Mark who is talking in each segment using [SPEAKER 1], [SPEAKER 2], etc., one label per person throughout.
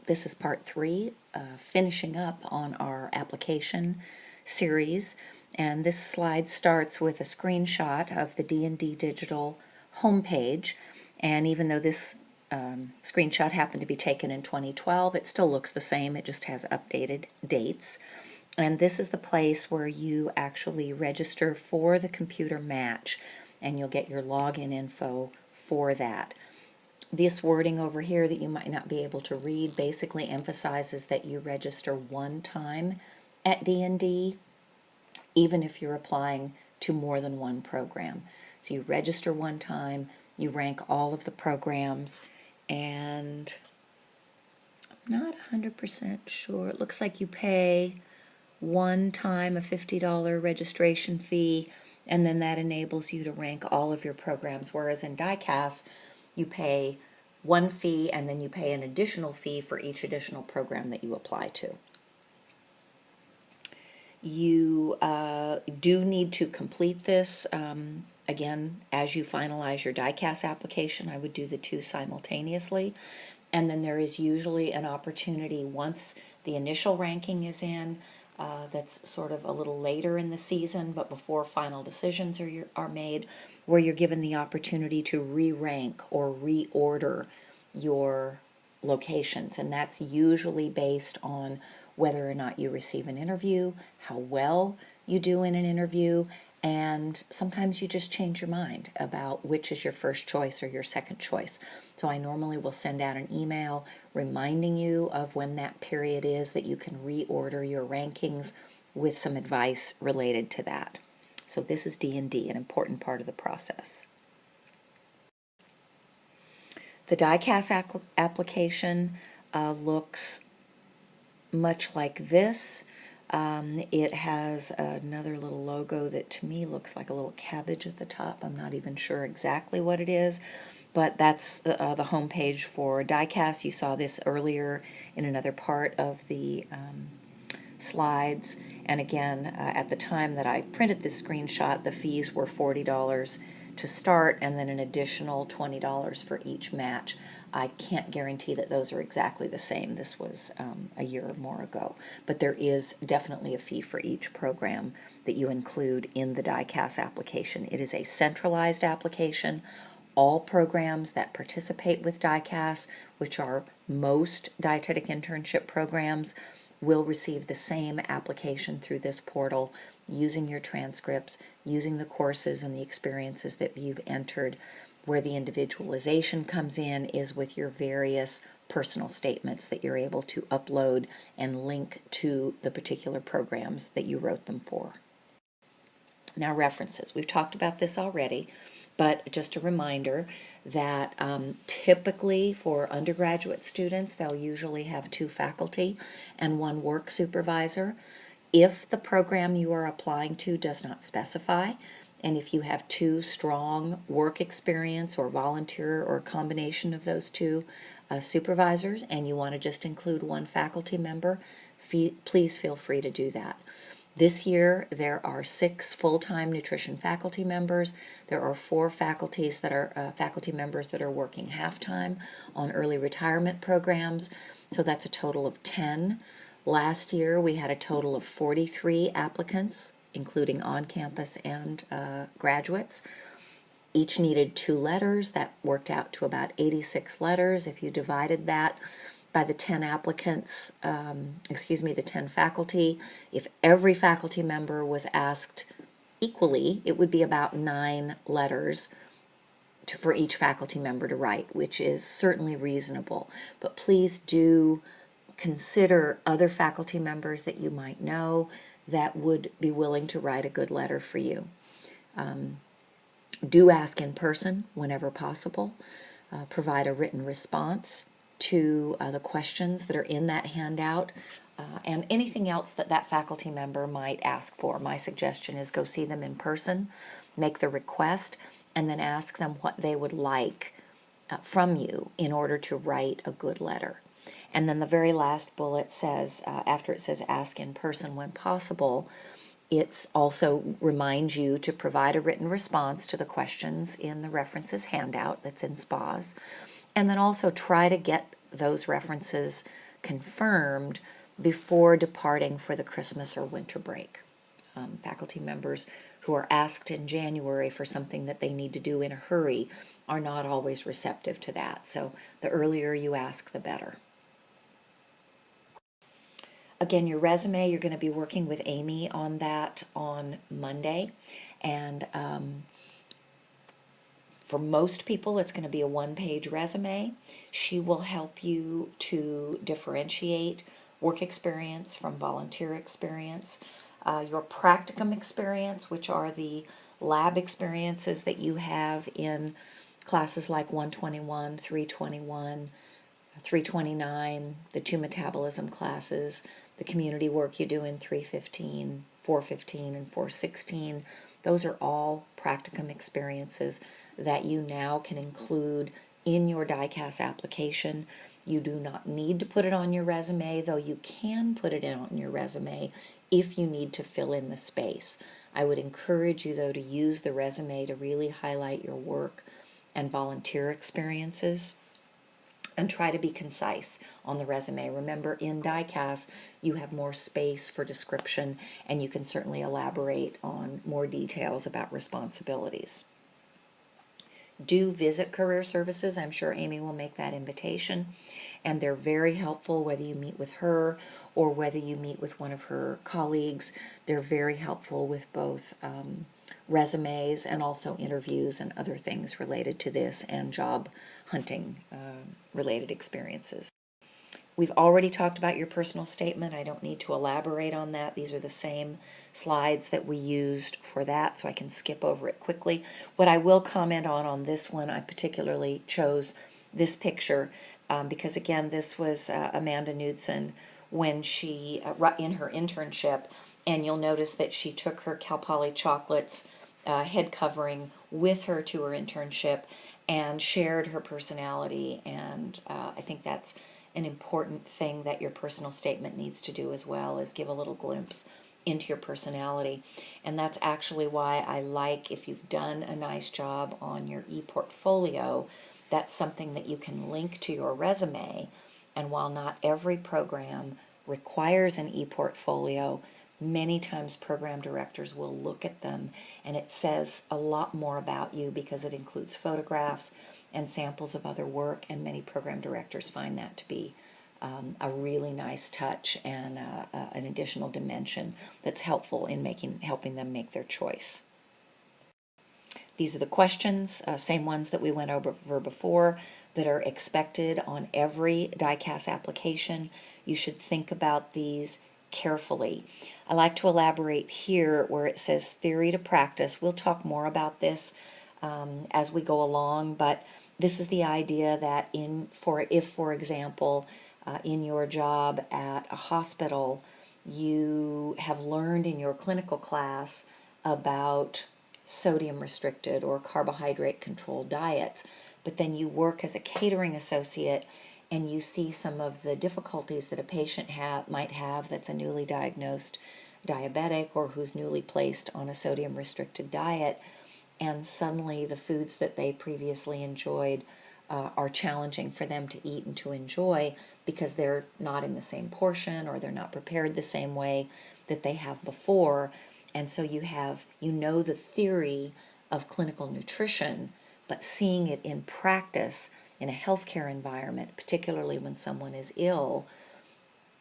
[SPEAKER 1] This is part 3, finishing up on our application series. And this slide starts with a screenshot of the D&D Digital homepage. And even though this screenshot happened to be taken in 2012, it still looks the same. It just has updated dates. And this is the place where you actually register for the computer match, and you'll get your login info for that. This wording over here that you might not be able to read basically emphasizes that you register one time at D&D, even if you're applying to more than one program. So you register one time, you rank all of the programs, and I'm not 100% sure. It looks like you pay one time a $50 registration fee, and then that enables you to rank all of your programs, whereas in DICAS, you pay one fee and then you pay an additional fee for each additional program that you apply to. You do need to complete this. Again, as you finalize your DICAS application, I would do the two simultaneously. And then there is usually an opportunity once the initial ranking is in, that's sort of a little later in the season, but before final decisions are made, where you're given the opportunity to re-rank or reorder your locations. And that's usually based on whether or not you receive an interview, how well you do in an interview, and sometimes you just change your mind about which is your first choice or your second choice. So I normally will send out an email reminding you of when that period is that you can reorder your rankings with some advice related to that. So this is D&D, an important part of the process. The DICAS application looks much like this. It has another little logo that to me looks like a little cabbage at the top. I'm not even sure exactly what it is, but that's the home page for DICAS. You saw this earlier in another part of the slides. And again, at the time that I printed this screenshot, the fees were $40 to start and then an additional $20 for each match. I can't guarantee that those are exactly the same. This was a year or more ago. But there is definitely a fee for each program that you include in the DICAS application. It is a centralized application. All programs that participate with DICAS, which are most dietetic internship programs, will receive the same application through this portal, using your transcripts, using the courses and the experiences that you've entered. Where the individualization comes in is with your various personal statements that you're able to upload and link to the particular programs that you wrote them for. Now, references. We've talked about this already, but just a reminder that typically for undergraduate students, they'll usually have 2 faculty and 1 work supervisor. If the program you are applying to does not specify, and if you have 2 strong work experience or volunteer or a combination of those 2 supervisors, and you want to just include 1 faculty member, please feel free to do that. This year, there are 6 full-time nutrition faculty members. There are 4 faculty members that are working half-time on early retirement programs, so that's a total of 10. Last year, we had a total of 43 applicants, including on-campus and graduates. Each needed 2 letters. That worked out to about 86 letters. If you divided that by the 10 applicants, the 10 faculty, if every faculty member was asked equally, it would be about 9 letters for each faculty member to write, which is certainly reasonable. But please do consider other faculty members that you might know that would be willing to write a good letter for you. Do ask in person whenever possible. Provide a written response to the questions that are in that handout, and anything else that that faculty member might ask for. My suggestion is go see them in person, make the request, and then ask them what they would like from you in order to write a good letter. And then the very last bullet says, after it says ask in person when possible, it also reminds you to provide a written response to the questions in the references handout that's in SPAS, and then also try to get those references confirmed before departing for the Christmas or winter break. Faculty members who are asked in January for something that they need to do in a hurry are not always receptive to that. So the earlier you ask, the better. Again, your resume, you're going to be working with Amy on that on Monday. And for most people, it's going to be a one-page resume. She will help you to differentiate work experience from volunteer experience. Your practicum experience, which are the lab experiences that you have in classes like 121, 321, 329, the two metabolism classes, the community work you do in 315, 415, and 416. Those are all practicum experiences that you now can include in your DICAS application. You do not need to put it on your resume, though you can put it on your resume if you need to fill in the space. I would encourage you, though, to use the resume to really highlight your work and volunteer experiences, and try to be concise on the resume. Remember, in DICAS, you have more space for description, and you can certainly elaborate on more details about responsibilities. Do visit Career Services. I'm sure Amy will make that invitation, and they're very helpful whether you meet with her or whether you meet with one of her colleagues. They're very helpful with both resumes and also interviews and other things related to this, and job hunting related experiences. We've already talked about your personal statement. I don't need to elaborate on that. These are the same slides that we used for that, so I can skip over it quickly. What I will comment on this one, I particularly chose this picture because, again, this was Amanda Knudsen when she, in her internship, and you'll notice that she took her Cal Poly chocolates head covering with her to her internship and shared her personality, and I think that's an important thing that your personal statement needs to do as well, is give a little glimpse into your personality. And that's actually why I like, if you've done a nice job on your ePortfolio, that's something that you can link to your resume. And while not every program requires an ePortfolio, many times program directors will look at them, and it says a lot more about you because it includes photographs and samples of other work, and many program directors find that to be a really nice touch and an additional dimension that's helpful in helping them make their choice. These are the questions, same ones that we went over before, that are expected on every DICAS application. You should think about these carefully. I like to elaborate here where it says theory to practice. We'll talk more about this as we go along, but this is the idea that if, for example, in your job at a hospital, you have learned in your clinical class about sodium restricted or carbohydrate controlled diets, but then you work as a catering associate and you see some of the difficulties that a patient might have that's a newly diagnosed diabetic or who's newly placed on a sodium restricted diet, and suddenly the foods that they previously enjoyed are challenging for them to eat and to enjoy because they're not in the same portion or they're not prepared the same way that they have before. And so you know the theory of clinical nutrition, but seeing it in practice in a healthcare environment, particularly when someone is ill,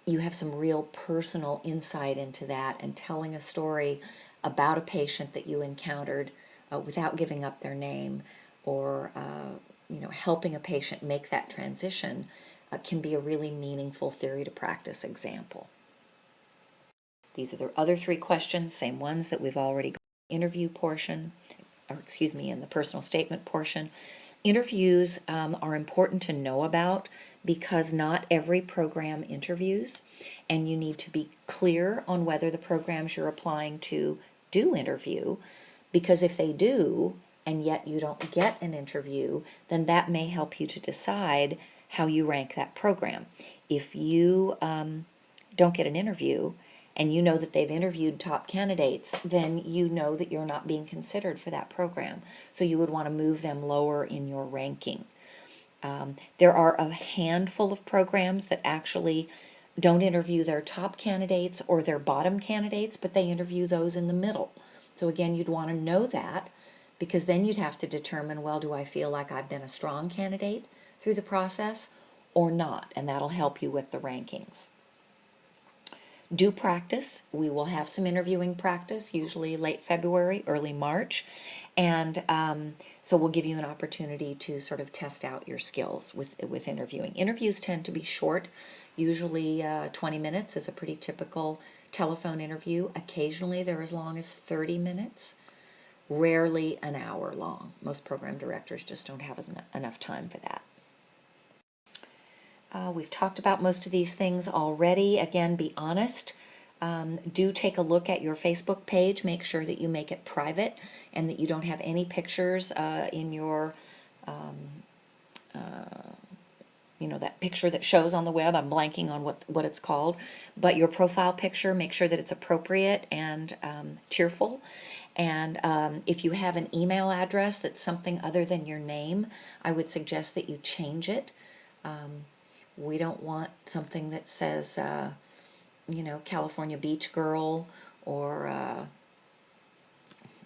[SPEAKER 1] you have some real personal insight into that, and telling a story about a patient that you encountered without giving up their name, or helping a patient make that transition can be a really meaningful theory to practice example. These are the other three questions, same ones that we've already got in the interview portion, in the personal statement portion. Interviews are important to know about because not every program interviews, and you need to be clear on whether the programs you're applying to do interview, because if they do and yet you don't get an interview, then that may help you to decide how you rank that program. If you don't get an interview and you know that they've interviewed top candidates, then you know that you're not being considered for that program. So you would want to move them lower in your ranking. There are a handful of programs that actually don't interview their top candidates or their bottom candidates, but they interview those in the middle. So again, you'd want to know that, because then you'd have to determine, well, do I feel like I've been a strong candidate through the process or not? And that'll help you with the rankings. Do practice. We will have some interviewing practice, usually late February, early March. And so we'll give you an opportunity to sort of test out your skills with interviewing. Interviews tend to be short. Usually 20 minutes is a pretty typical telephone interview. Occasionally they're as long as 30 minutes. Rarely an hour long. Most program directors just don't have enough time for that. We've talked about most of these things already. Again, be honest. Do take a look at your Facebook page. Make sure that you make it private and that you don't have any pictures in your, that picture that shows on the web. I'm blanking on what it's called. But your profile picture, make sure that it's appropriate and cheerful. And if you have an email address that's something other than your name, I would suggest that you change it. We don't want something that says, California Beach Girl, or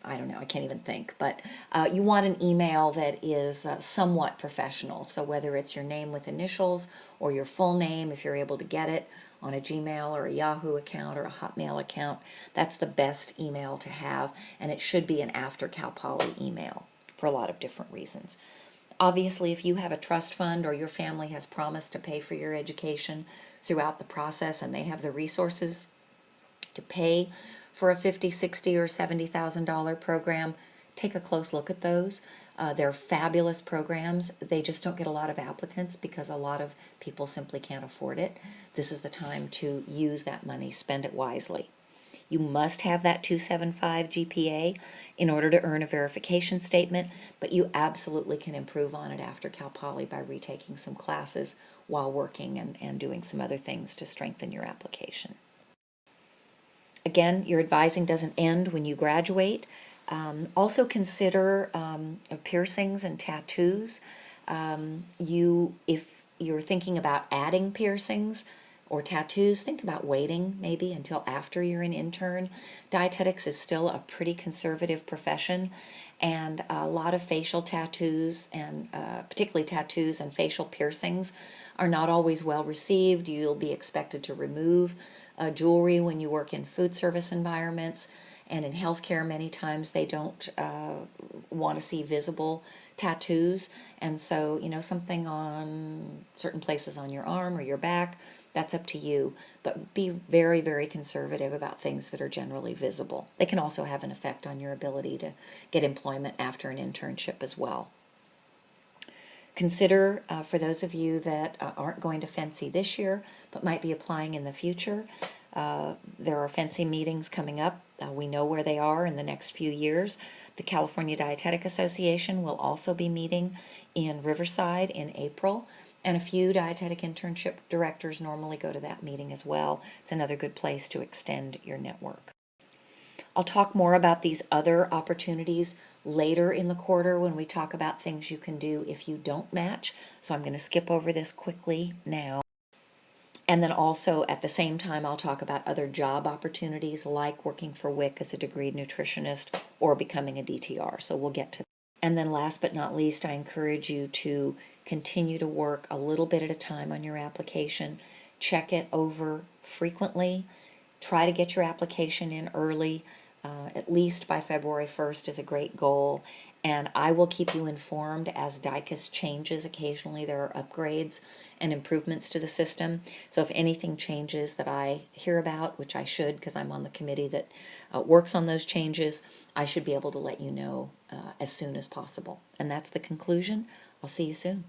[SPEAKER 1] I don't know, I can't even think. But you want an email that is somewhat professional. So whether it's your name with initials or your full name, if you're able to get it on a Gmail or a Yahoo account or a Hotmail account, that's the best email to have. And it should be an after Cal Poly email for a lot of different reasons. Obviously, if you have a trust fund or your family has promised to pay for your education throughout the process and they have the resources to pay for a $50, $60, or $70,000 program, take a close look at those. They're fabulous programs. They just don't get a lot of applicants because a lot of people simply can't afford it. This is the time to use that money, spend it wisely. You must have that 275 GPA in order to earn a verification statement, but you absolutely can improve on it after Cal Poly by retaking some classes while working and doing some other things to strengthen your application. Again, your advising doesn't end when you graduate. Also consider piercings and tattoos. If you're thinking about adding piercings or tattoos, think about waiting maybe until after you're an intern. Dietetics is still a pretty conservative profession, and a lot of facial tattoos, and particularly tattoos and facial piercings, are not always well received. You'll be expected to remove jewelry when you work in food service environments, and in healthcare many times they don't want to see visible tattoos. And so, something on certain places on your arm or your back, that's up to you, but be very, very conservative about things that are generally visible. They can also have an effect on your ability to get employment after an internship as well. Consider, for those of you that aren't going to FNCE this year, but might be applying in the future, there are FNCE meetings coming up. We know where they are in the next few years. The California Dietetic Association will also be meeting in Riverside in April, and a few dietetic internship directors normally go to that meeting as well. It's another good place to extend your network. I'll talk more about these other opportunities later in the quarter when we talk about things you can do if you don't match. So I'm going to skip over this quickly now. And then also at the same time, I'll talk about other job opportunities like working for WIC as a degreed nutritionist or becoming a DTR. So we'll get to that. And then last but not least, I encourage you to continue to work a little bit at a time on your application. Check it over frequently. Try to get your application in early. At least by February 1st is a great goal. And I will keep you informed as DICAS changes. Occasionally there are upgrades and improvements to the system. So if anything changes that I hear about, which I should because I'm on the committee that works on those changes, I should be able to let you know as soon as possible. And that's the conclusion. I'll see you soon.